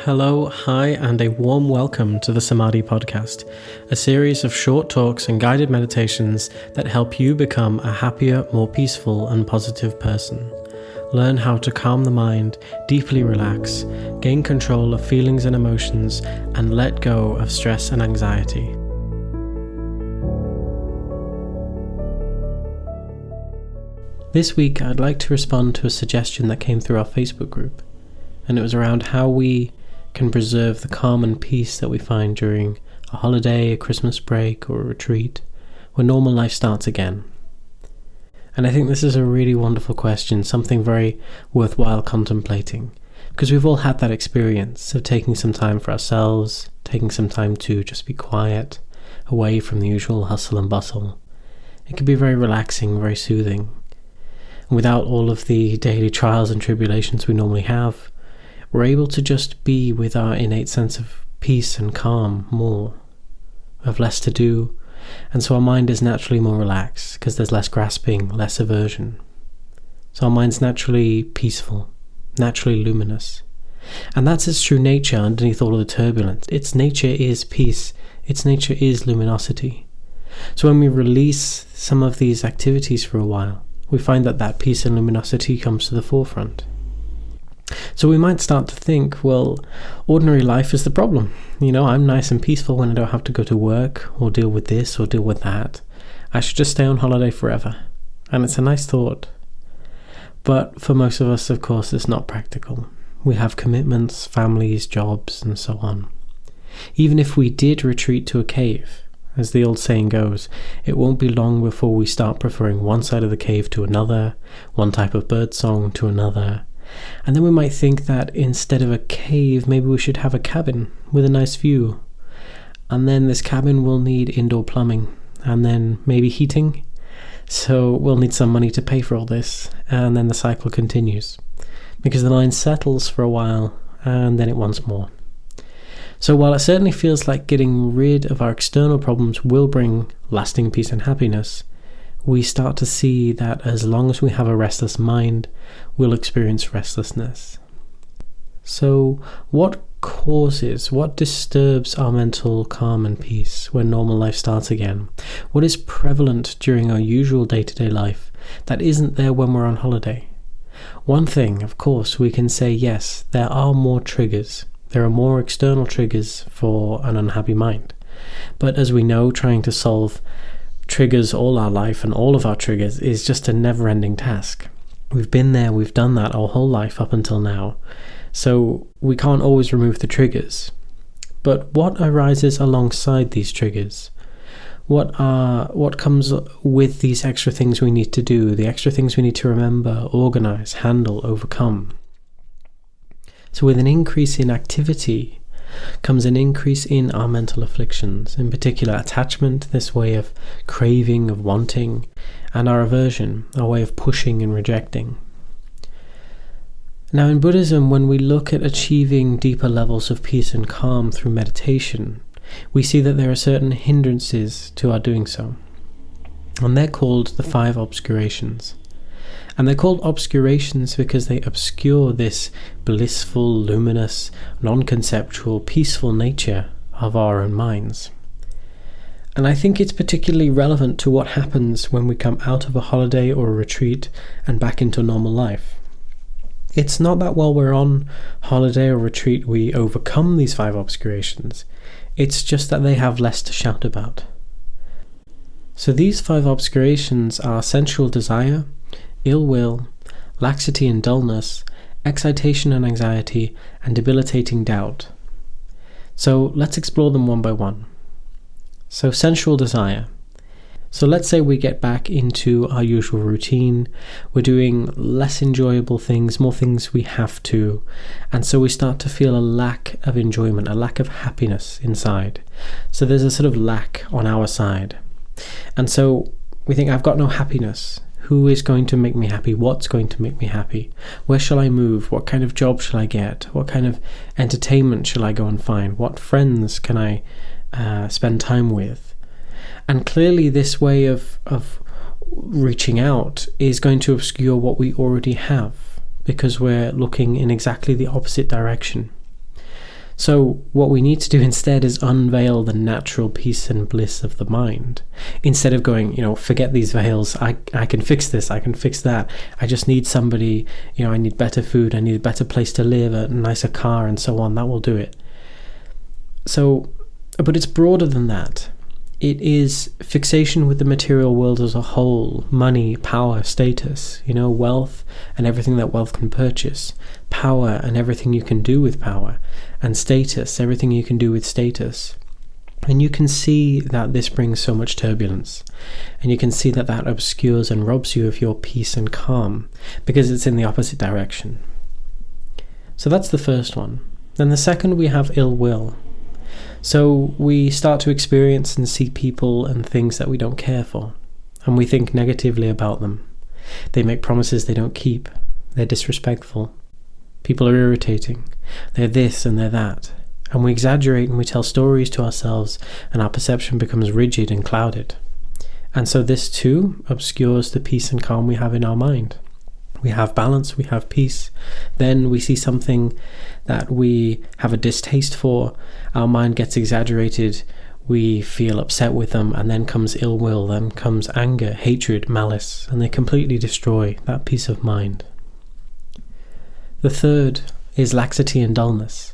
Hello, hi, and a warm welcome to the Samadhi Podcast, a series of short talks and guided meditations that help you become a happier, more peaceful and positive person. Learn how to calm the mind, deeply relax, gain control of feelings and emotions, and let go of stress and anxiety. This week, I'd like to respond to a suggestion that came through our Facebook group, and it was around how we can preserve the calm and peace that we find during a holiday, a Christmas break, or a retreat, when normal life starts again. And I think this is a really wonderful question, something very worthwhile contemplating, because we've all had that experience of taking some time for ourselves, taking some time to just be quiet, away from the usual hustle and bustle. It can be very relaxing, very soothing. And without all of the daily trials and tribulations we normally have, we're able to just be with our innate sense of peace and calm more. We have less to do, and so our mind is naturally more relaxed because there's less grasping, less aversion. So our mind's naturally peaceful, naturally luminous. And that's its true nature underneath all of the turbulence. Its nature is peace. Its nature is luminosity. So when we release some of these activities for a while, we find that peace and luminosity comes to the forefront. So we might start to think, well, ordinary life is the problem. I'm nice and peaceful when I don't have to go to work or deal with this or deal with that. I should just stay on holiday forever. And it's a nice thought. But for most of us, of course, it's not practical. We have commitments, families, jobs, and so on. Even if we did retreat to a cave, as the old saying goes, it won't be long before we start preferring one side of the cave to another, one type of bird song to another. And then we might think that instead of a cave, maybe we should have a cabin with a nice view. And then this cabin will need indoor plumbing and then maybe heating. So we'll need some money to pay for all this. And then the cycle continues because the mind settles for a while and then it wants more. So while it certainly feels like getting rid of our external problems will bring lasting peace and happiness, we start to see that as long as we have a restless mind, we'll experience restlessness. So what disturbs our mental calm and peace when normal life starts again? What is prevalent during our usual day-to-day life that isn't there when we're on holiday? One thing, of course, we can say yes, there are more triggers. There are more external triggers for an unhappy mind. But as we know, trying to solve triggers all our life and all of our triggers is just a never-ending task. We've been there, we've done that our whole life up until now. So we can't always remove the triggers. But what arises alongside these triggers? What comes with these extra things we need to do, the extra things we need to remember, organize, handle, overcome? So with an increase in activity comes an increase in our mental afflictions, in particular attachment, this way of craving, of wanting, and our aversion, our way of pushing and rejecting. Now in Buddhism, when we look at achieving deeper levels of peace and calm through meditation, we see that there are certain hindrances to our doing so. And they're called the 5 obscurations. And they're called obscurations because they obscure this blissful, luminous, non-conceptual, peaceful nature of our own minds. And I think it's particularly relevant to what happens when we come out of a holiday or a retreat and back into normal life. It's not that while we're on holiday or retreat we overcome these 5 obscurations. It's just that they have less to shout about. So these 5 obscurations are sensual desire, ill will, laxity and dullness, excitation and anxiety, and debilitating doubt. So let's explore them one by one. So sensual desire. So let's say we get back into our usual routine. We're doing less enjoyable things, more things we have to, and so we start to feel a lack of enjoyment, a lack of happiness inside. So there's a sort of lack on our side. And so we think, I've got no happiness. Who is going to make me happy? What's going to make me happy? Where shall I move? What kind of job shall I get? What kind of entertainment shall I go and find? What friends can I spend time with? And clearly this way of reaching out is going to obscure what we already have, because we're looking in exactly the opposite direction. So what we need to do instead is unveil the natural peace and bliss of the mind. Instead of going, forget these veils, I can fix this, I can fix that, I just need somebody, I need better food, I need a better place to live, a nicer car, and so on, that will do it. So, but it's broader than that. It is fixation with the material world as a whole, money, power, status, wealth and everything that wealth can purchase, power and everything you can do with power, and status, everything you can do with status. And you can see that this brings so much turbulence, and you can see that that obscures and robs you of your peace and calm, because it's in the opposite direction. So that's the first one. Then the second, we have ill will. So we start to experience and see people and things that we don't care for, and we think negatively about them. They make promises they don't keep. They're disrespectful. People are irritating. They're this and they're that. And we exaggerate and we tell stories to ourselves, and our perception becomes rigid and clouded. And so this too obscures the peace and calm we have in our mind. We have balance, we have peace. Then we see something that we have a distaste for, our mind gets exaggerated, we feel upset with them, and then comes ill will, then comes anger, hatred, malice, and they completely destroy that peace of mind. The third is laxity and dullness.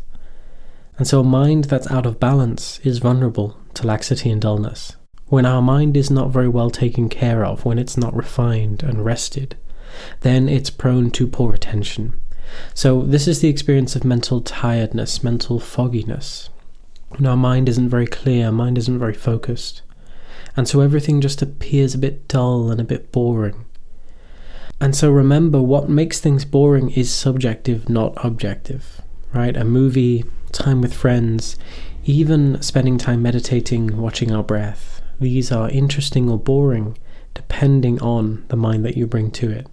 And so a mind that's out of balance is vulnerable to laxity and dullness. When our mind is not very well taken care of, when it's not refined and rested, then it's prone to poor attention. So this is the experience of mental tiredness, mental fogginess. When our mind isn't very clear, mind isn't very focused. And so everything just appears a bit dull and a bit boring. And so remember, what makes things boring is subjective, not objective, right? A movie, time with friends, even spending time meditating, watching our breath. These are interesting or boring depending on the mind that you bring to it.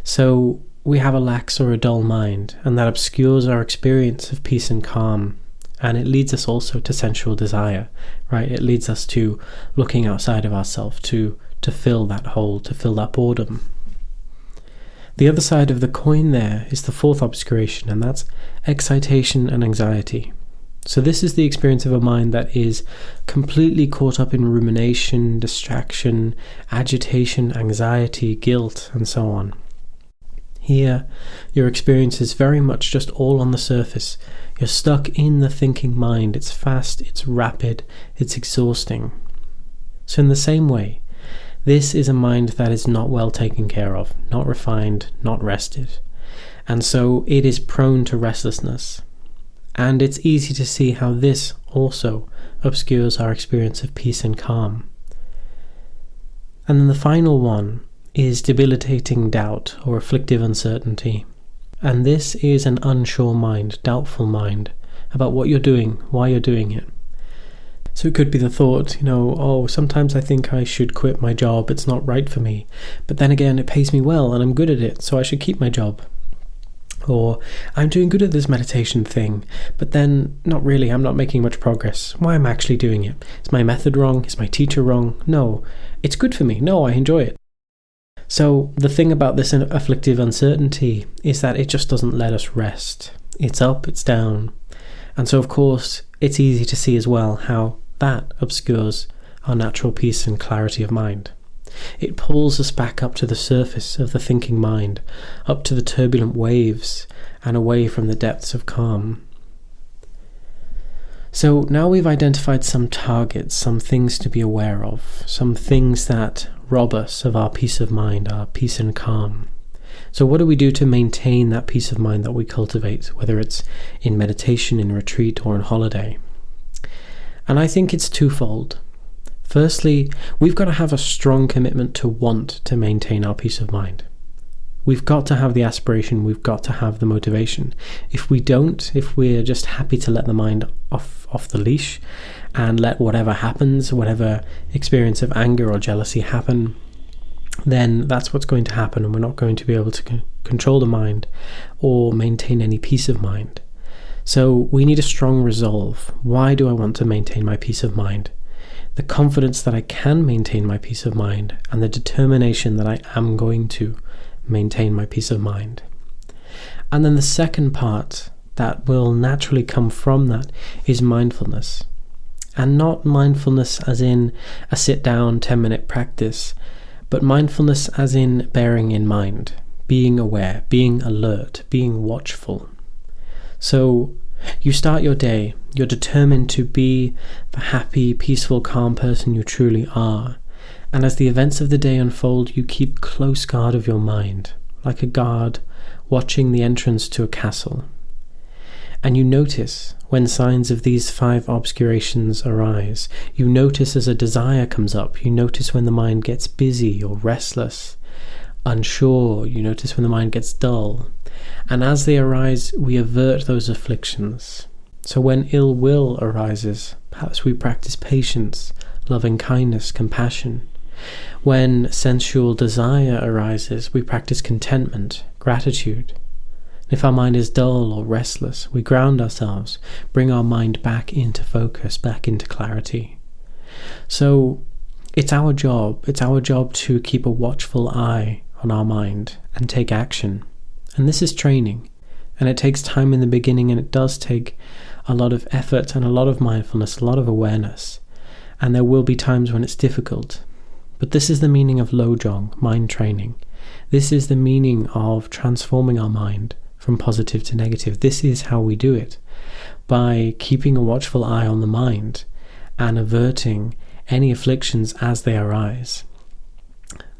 So we have a lax or a dull mind, and that obscures our experience of peace and calm, and it leads us also to sensual desire, right? It leads us to looking outside of ourselves to fill that hole, to fill that boredom. The other side of the coin there is the fourth obscuration, and that's excitation and anxiety. So this is the experience of a mind that is completely caught up in rumination, distraction, agitation, anxiety, guilt, and so on. Here, your experience is very much just all on the surface. You're stuck in the thinking mind. It's fast, it's rapid, it's exhausting. So in the same way, this is a mind that is not well taken care of, not refined, not rested. And so it is prone to restlessness. And it's easy to see how this also obscures our experience of peace and calm. And then the final one is debilitating doubt or afflictive uncertainty. And this is an unsure mind, doubtful mind, about what you're doing, why you're doing it. So it could be the thought, sometimes I think I should quit my job, it's not right for me. But then again, it pays me well and I'm good at it, so I should keep my job. Or, I'm doing good at this meditation thing, but then, not really, I'm not making much progress. Why am I actually doing it? Is my method wrong? Is my teacher wrong? No. It's good for me. No, I enjoy it. So, the thing about this afflictive uncertainty is that it just doesn't let us rest. It's up, it's down. And so, of course, it's easy to see as well how that obscures our natural peace and clarity of mind. It pulls us back up to the surface of the thinking mind, up to the turbulent waves, and away from the depths of calm. So now we've identified some targets, some things to be aware of, some things that rob us of our peace of mind, our peace and calm. So what do we do to maintain that peace of mind that we cultivate, whether it's in meditation, in retreat, or in holiday? And I think it's twofold. Firstly, we've got to have a strong commitment to want to maintain our peace of mind. We've got to have the aspiration, we've got to have the motivation. If we don't, if we're just happy to let the mind off the leash and let whatever happens, whatever experience of anger or jealousy happen, then that's what's going to happen, and we're not going to be able to control the mind or maintain any peace of mind. So we need a strong resolve. Why do I want to maintain my peace of mind? The confidence that I can maintain my peace of mind, and the determination that I am going to maintain my peace of mind. And then the second part that will naturally come from that is mindfulness. And not mindfulness as in a sit-down 10-minute practice, but mindfulness as in bearing in mind, being aware, being alert, being watchful. So you start your day, you're determined to be the happy, peaceful, calm person you truly are. And as the events of the day unfold, you keep close guard of your mind, like a guard watching the entrance to a castle. And you notice when signs of these 5 obscurations arise. You notice as a desire comes up. You notice when the mind gets busy or restless, unsure. You notice when the mind gets dull. And as they arise, we avert those afflictions. So when ill will arises, perhaps we practice patience, loving kindness, compassion. When sensual desire arises, we practice contentment, gratitude. If our mind is dull or restless, we ground ourselves, bring our mind back into focus, back into clarity. So it's our job to keep a watchful eye on our mind and take action. And this is training, and it takes time in the beginning, and it does take a lot of effort and a lot of mindfulness, a lot of awareness. And there will be times when it's difficult. But this is the meaning of Lojong, mind training. This is the meaning of transforming our mind from positive to negative. This is how we do it, by keeping a watchful eye on the mind and averting any afflictions as they arise.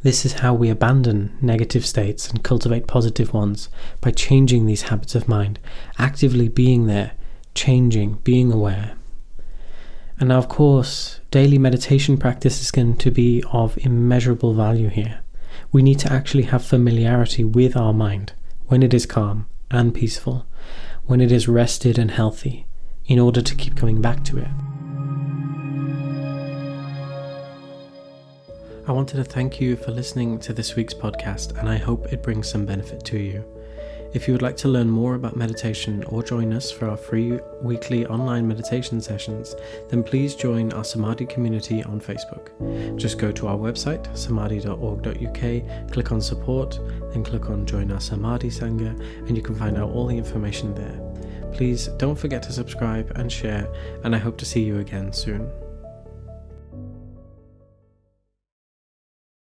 This is how we abandon negative states and cultivate positive ones, by changing these habits of mind, actively being there, changing, being aware. And now, of course, daily meditation practice is going to be of immeasurable value here. We need to actually have familiarity with our mind when it is calm and peaceful, when it is rested and healthy, in order to keep coming back to it. I wanted to thank you for listening to this week's podcast, and I hope it brings some benefit to you. If you would like to learn more about meditation or join us for our free weekly online meditation sessions, then please join our Samadhi community on Facebook. Just go to our website, samadhi.org.uk, click on support, then click on join our Samadhi Sangha, and you can find out all the information there. Please don't forget to subscribe and share, and I hope to see you again soon.